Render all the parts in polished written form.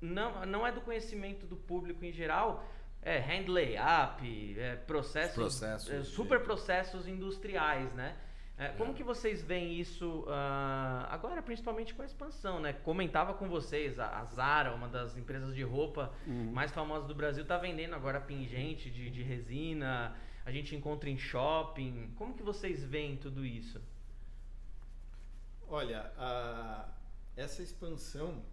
não é do conhecimento do público em geral, hand layup, processos, super processos industriais, né? Como que vocês veem isso agora, principalmente com a expansão, né? Comentava com vocês, a Zara, uma das empresas de roupa mais famosas do Brasil, está vendendo agora pingente de resina, a gente encontra em shopping. Como que vocês veem tudo isso? Olha, essa expansão,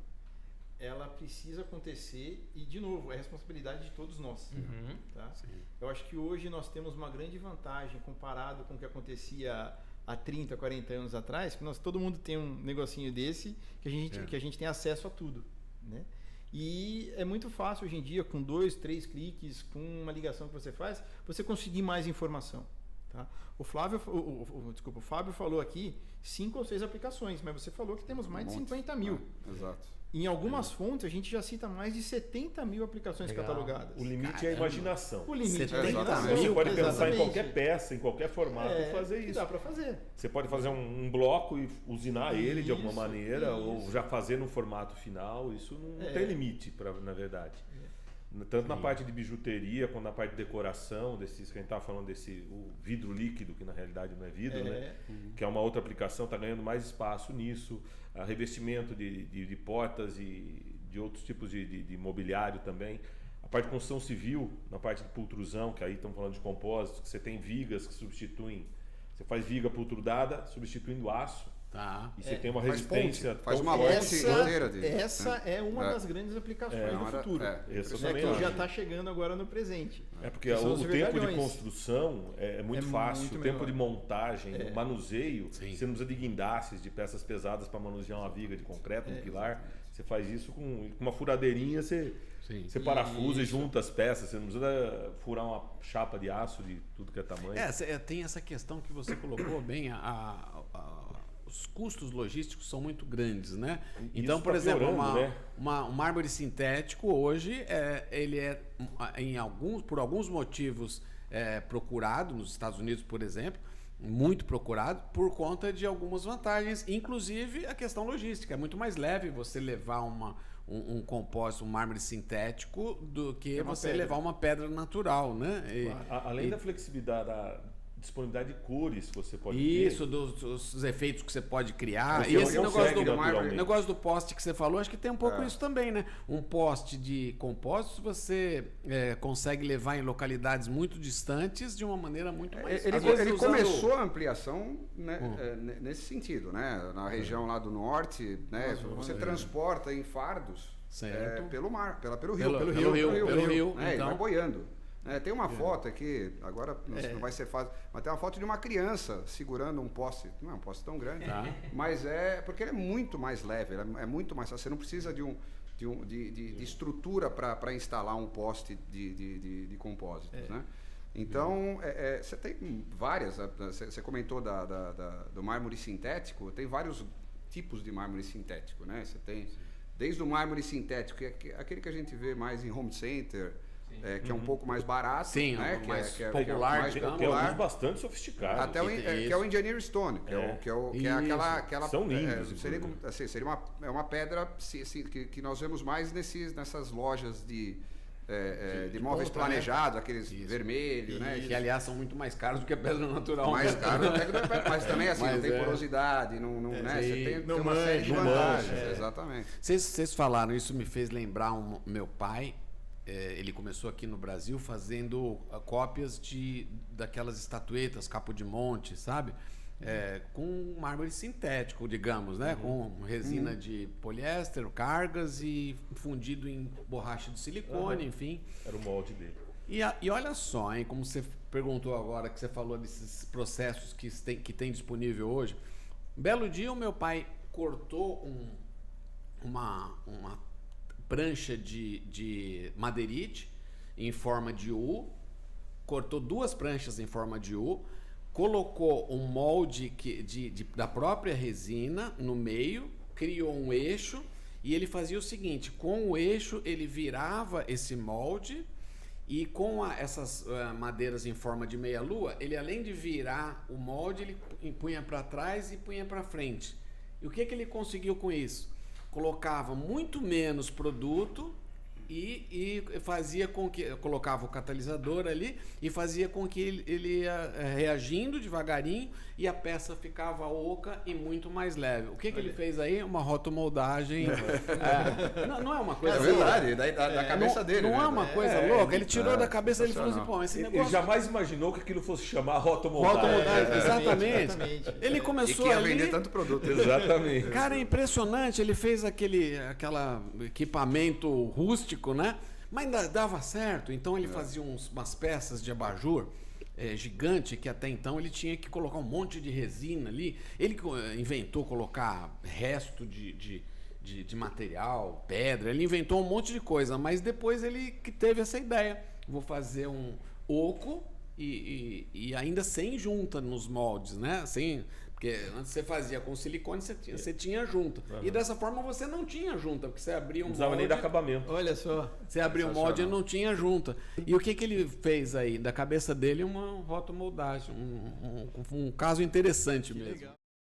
ela precisa acontecer e, de novo, é responsabilidade de todos nós. Tá? Eu acho que hoje nós temos uma grande vantagem comparado com o que acontecia há 30, 40 anos atrás, que todo mundo tem um negocinho desse que a gente tem acesso a tudo, né? E é muito fácil hoje em dia, com 2, 3 cliques, com uma ligação que você faz, você conseguir mais informação. Tá? O Fábio falou aqui 5 ou 6 aplicações, mas você falou que temos mais de 50 mil. Exato. Em algumas fontes, a gente já cita mais de 70 mil aplicações catalogadas. O limite é a imaginação. O limite é a imaginação. Você pode pensar em qualquer peça, em qualquer formato e fazer isso. Dá para fazer. Você pode fazer um bloco e usinar ele de alguma maneira, ou já fazer no formato final. Isso não tem limite, na verdade. Tanto na parte de bijuteria, quanto na parte de decoração, que a gente estava falando o vidro líquido, que na realidade não é vidro, né? Que é uma outra aplicação, está ganhando mais espaço nisso. Revestimento de portas e de outros tipos de mobiliário também. A parte de construção civil, na parte de pultrusão, que aí estamos falando de compósitos, que você tem vigas que substituem. Você faz viga pultrudada substituindo aço. Tá. E você tem uma resistência. Faz uma ponte inteira disso. Essa é uma das grandes aplicações do futuro. Que já está chegando agora no presente. Porque o tempo de construção é muito fácil. O tempo de montagem, o manuseio, você não precisa de guindastes, de peças pesadas para manusear uma viga de concreto, um pilar. Você faz isso com uma furadeirinha, você parafusa e junta as peças. Você não precisa furar uma chapa de aço de tudo que é tamanho. Tem essa questão que você colocou bem, os custos logísticos são muito grandes, né? Então, por exemplo, um mármore sintético hoje ele é por alguns motivos procurado nos Estados Unidos, por exemplo, muito procurado por conta de algumas vantagens, inclusive a questão logística. É muito mais leve você levar um compósito, um mármore sintético, do que você levar uma pedra natural, né? Além da flexibilidade, da disponibilidade de cores que você pode ter. Isso, dos efeitos que você pode criar. E esse negócio do poste que você falou, acho que tem um pouco isso também, né? Um poste de compósito você consegue levar em localidades muito distantes de uma maneira muito mais... Ele começou a ampliação, né, nesse sentido, né? Na região lá do norte, né? Você transporta em fardos pelo mar, pelo rio. Então, ele vai boiando. Tem uma foto aqui, agora não vai ser fácil, mas tem uma foto de uma criança segurando um poste. Não é um poste tão grande, mas porque ele é muito mais leve, é muito mais fácil. Você não precisa de estrutura para instalar um poste de compósitos, né? Então, você tem várias. Você comentou do mármore sintético, tem vários tipos de mármore sintético, né? Você tem desde o mármore sintético, que é aquele que a gente vê mais em home center, que é um pouco mais barato, né? Mais popular, tem alguns bastante sofisticados. Até que é o Engineer Stone, que é aquela são lindos. Seria uma pedra que nós vemos mais nessas lojas de móveis planejados, aqueles vermelhos, né? Que aliás são muito mais caros do que a pedra natural. Mais caro, mas também assim, não tem porosidade, né? Você tem uma série de vantagens. Exatamente. Vocês falaram, isso me fez lembrar meu pai. Ele começou aqui no Brasil fazendo cópias daquelas estatuetas, Capo de Monte, sabe? Com mármore sintético, digamos, né? Com resina de poliéster, cargas e fundido em borracha de silicone, enfim. Era o molde dele. E olha só, hein, como você perguntou agora, que você falou desses processos que tem disponível hoje. Um belo dia o meu pai cortou uma prancha de madeirite em forma de U, cortou 2 pranchas em forma de U, colocou um molde da própria resina no meio, criou um eixo e ele fazia o seguinte: com o eixo ele virava esse molde e com essas madeiras em forma de meia-lua, ele além de virar o molde, ele punha para trás e punha para frente. E o que ele conseguiu com isso? colocava muito menos produto e fazia com que... Colocava o catalisador ali e fazia com que ele ia reagindo devagarinho e a peça ficava oca e muito mais leve. O que ele fez aí? Uma rotomoldagem. Não é uma coisa... É verdade, da cabeça dele. Não é uma coisa louca? Ele tirou da cabeça dele e falou assim, pô, esse negócio... Ele jamais imaginou que aquilo fosse chamar rotomoldagem. Exatamente. Ele começou e que ia ali... vender tanto produto. Exatamente. Cara, é impressionante. Ele fez aquele equipamento rústico, né? Mas ainda dava certo. Então ele fazia umas peças de abajur gigante, que até então ele tinha que colocar um monte de resina ali. Ele inventou colocar resto de material, pedra. Ele inventou um monte de coisa, mas depois ele que teve essa ideia. Vou fazer um oco e ainda sem junta nos moldes, né? Sem... Porque antes você fazia com silicone, você tinha junta. Uhum. E dessa forma você não tinha junta, porque você abria um molde... Não precisava nem dar acababamento. Olha só. Você abria um molde e não tinha junta. E o que ele fez aí? Da cabeça dele, uma rotomoldagem. Um caso interessante mesmo. Legal.